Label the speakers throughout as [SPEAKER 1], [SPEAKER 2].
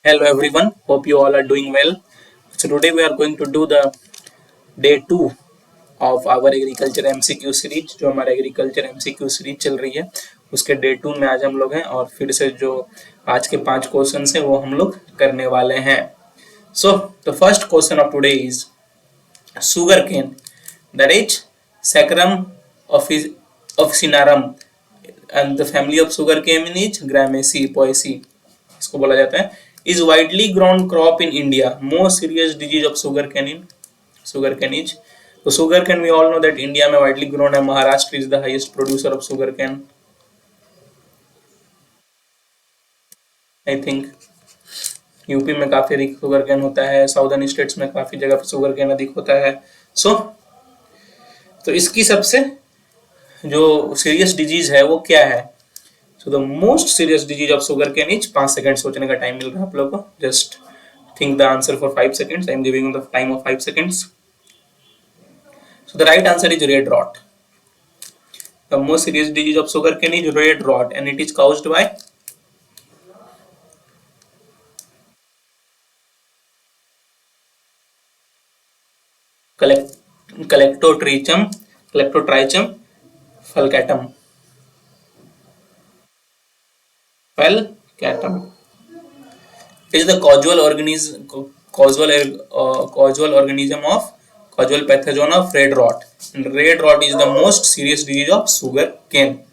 [SPEAKER 1] Hello everyone, hope you all are doing well. So today we are going to do the day 2 of our agriculture MCQ series जो हमारा agriculture MCQ series चल रही है उसके day 2 में आज हम लोग हैं और फिर से जो आज के 5 क्वेश्चन है वो हम लोग करने वाले हैं. So the first question of today is sugar cane, that is Saccharum officinarum, and the family of sugar cane is Gramaceae poaceae. इसको बोला जाता है. Is widely grown crop in India. Most serious disease of sugar cane is. तो sugar cane we all know that India में widely grown है. Maharashtra is the highest producer of sugar cane. I think UP में काफी अधिक sugar cane होता है, southern states में काफी जगह पर शुगर कैन अधिक होता है. तो इसकी सबसे जो सीरियस डिजीज है वो क्या है? So the most serious disease of sugarcane is 5 second सोचने का टाइम मिल रहा है आप लोगों को. Just think the answer for 5 seconds. I am giving you the time of 5 seconds. So the right answer is red rot. The most serious disease of sugarcane is red rot, and it is caused by Calectotrichum falcatum. It is the causal pathogen of red rot, and red rot is the most serious disease of sugar cane.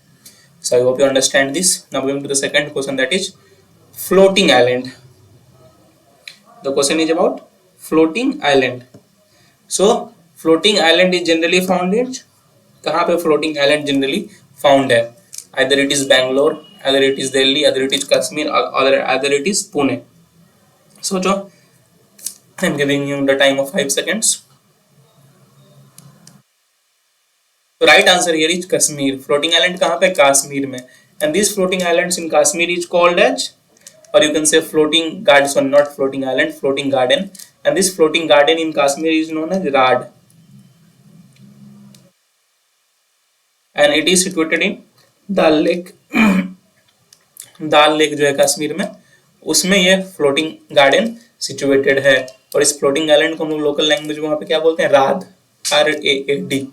[SPEAKER 1] So I hope you understand this. Now moving to the second question, that is floating island. The question is about floating island. So floating island is generally found in, कहाँ पे floating island generally found है? Either it is Bangalore, either it is Delhi, either it is Kashmir, or either it is Pune. सोचो, I am giving you the time of 5 seconds. The right answer here is Kashmir. Floating island कहाँ पे? Kashmir में. And these floating islands in Kashmir is called as, or you can say floating garden. So not floating island, floating garden. And this floating garden in Kashmir is known as Rad. And it is situated in Dal Lake. Dal lake जो है कश्मीर में, उसमें ये floating garden situated है. और इस floating island को हम लोग लोकल लैंग्वेज में वहां पे क्या बोलते हैं? राद, RAAD.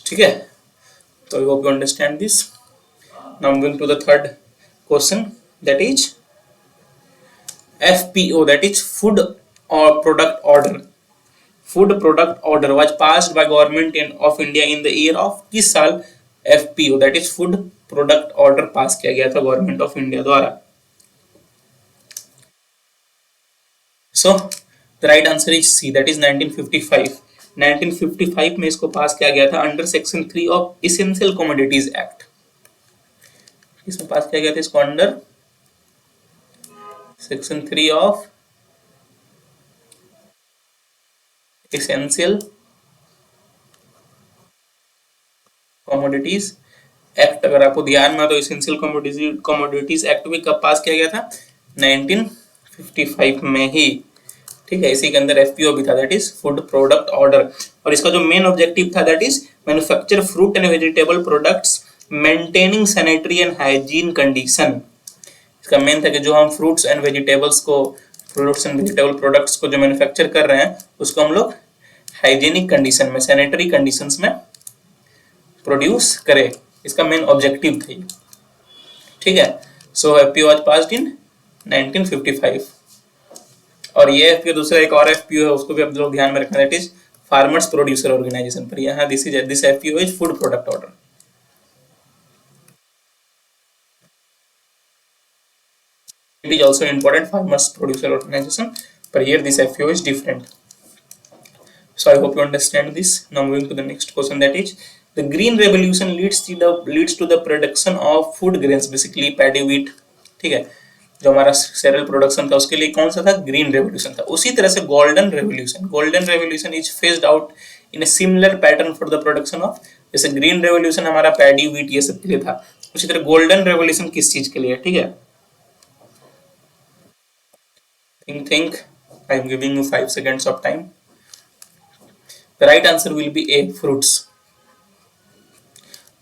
[SPEAKER 1] ठीक है, तो I hope you understand this. Now moving to the third question, that is FPO, that is food or product order. Food product order was passed by government of India in the year of किस साल FPO, that is food product order पास किया गया था government of India द्वारा? So the right answer is C, that is 1955. 1955 में इसको पास किया गया था under section 3 of essential commodities act. इसमें पास किया गया था इसको under section 3 of essential commodities act. अगर आपको ध्यान में तो एसेंशियल कमोडिटीज एक्ट भी कब पास किया गया था? 1955 में ही. ठीक है, इसी के अंदर FPO भी था, that is food product order. और इसका जो मेन ऑब्जेक्टिव था that is manufacture fruit and vegetable products maintaining sanitary and hygiene condition. इसका मेन था कि जो हम फ्रूट्स एंड वेजिटेबल्स प्रोडक्ट्स को जो मैन्युफैक्चर कर रहे हैं उसको हम लोग हाइजीनिक कंडीशन में, सैनिटरी कंडीशंस में प्रोड्यूस करें. इसका मेन ऑब्जेक्टिव था. ठीक है, सो FPO वाज पास्ड इन 1955. और ये FPO दूसरा एक और FPO है, उसको भी आप लोग ध्यान में रखना, that is farmers producer organisation. पर यहाँ this FPO is food product order. It is also important farmers producer organization, but here this FPO is different. So I hope you understand this. Now moving to the next question, that is the green revolution leads to the production of food grains, basically paddy wheat. ठीक है, जो हमारा serial production था उसके लिए कौन सा था? ग्रीन रेवोल्यूशन था. उसी तरह से golden revolution is phased out in a similar pattern for the production of, जैसे ग्रीन रेवोल्यूशन हमारा पैडी व्हीट ये सब के लिए था, उसी तरह गोल्डन रेवोल्यूशन किस चीज के लिए? ठीक है, think. I am giving you 5 seconds of time. The right answer will be A, fruits.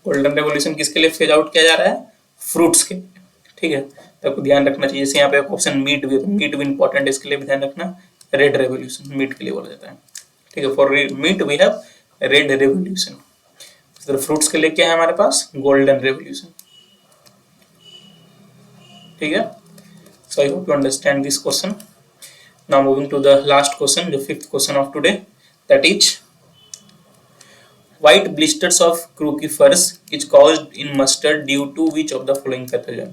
[SPEAKER 1] Golden revolution किसके लिए फेज आउट किया जा रहा है? फ्रूट्स के. ठीक है, तो आपको ध्यान रखना चाहिए। जैसे यहाँ पे ऑप्शन मीट भी इंपॉर्टेंट है, इसके लिए भी ध्यान रखना। रेड रेवोल्यूशन मीट के लिए बोला जाता है, ठीक है। For meat we have red revolution. तो फ्रूट्स के लिए क्या है हमारे पास, गोल्डन रेवोल्यूशन, ठीक है। So I hope you understand this question. Now moving to the last question, जो fifth question of today, that is white blisters of crucifers is caused in mustard due to which of the following pathogen?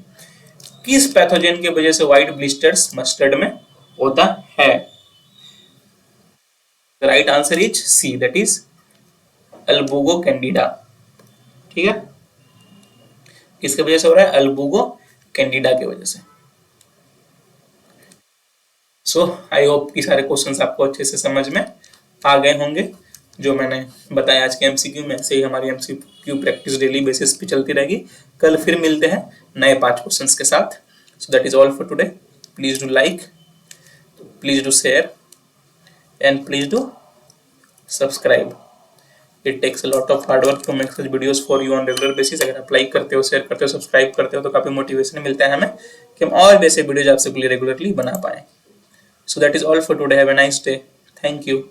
[SPEAKER 1] किस pathogen की वजह से white blisters mustard में होता है? The right answer is C, that is Albugo candida, ठीक है। किसकी वजह से हो रहा है? अल्बुगो कैंडिडा की वजह से। सो आई होप कि सारे क्वेश्चंस आपको अच्छे से समझ में आ गए होंगे। जो मैंने बताया आज के एमसीक्यू में, ऐसे ही हमारी एमसीक्यू प्रैक्टिस डेली बेसिस पे चलती रहेगी। कल फिर मिलते हैं नए 5 क्वेश्चंस के साथ। So that is all for today. Please do like, please do share and please do subscribe. It takes a lot of hard work to make such videos for you on regular basis. अगर आप like करते हो, share करते हो, subscribe करते हो तो काफी मोटिवेशन मिलता है हमें कि हम और वैसे वीडियोज आपसे रेगुलरली बना पाए। सो that is all for today. Have a nice day. Thank you.